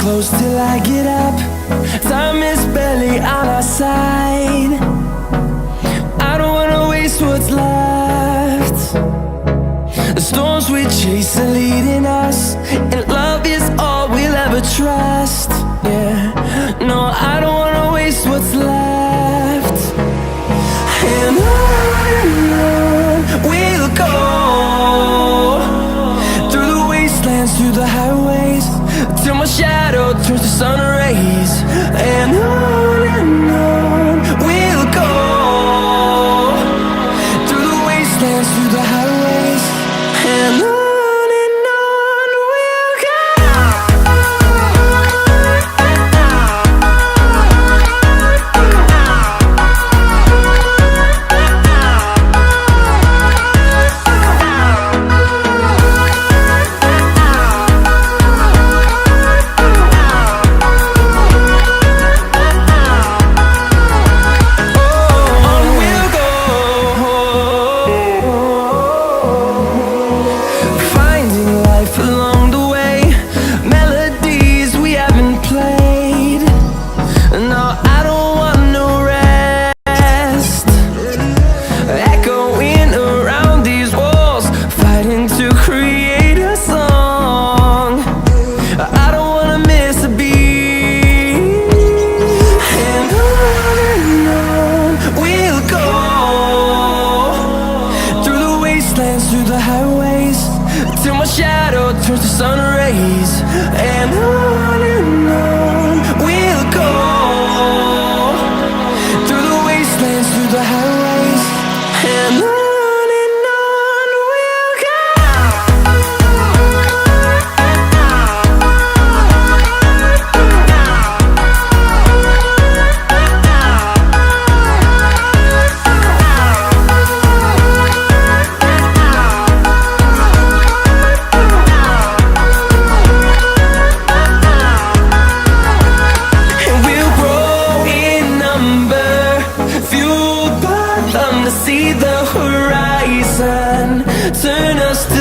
close till I get up. Time is barely on our side. I don't wanna waste what's left. The storms we chase are leading us, and love is all we'll ever trust. Yeah, no, I don't wanna waste what's left. And on we'll go, through the wastelands, through the highways, till my shadow turns to sun rays. And on we'll go, through the wastelands, through the highways, and on we'll go. Through the highways, till my shadow turns to sun rays. And on we'll go, through the wastelands, through the highways, and on we'll go. See the horizon, turn us to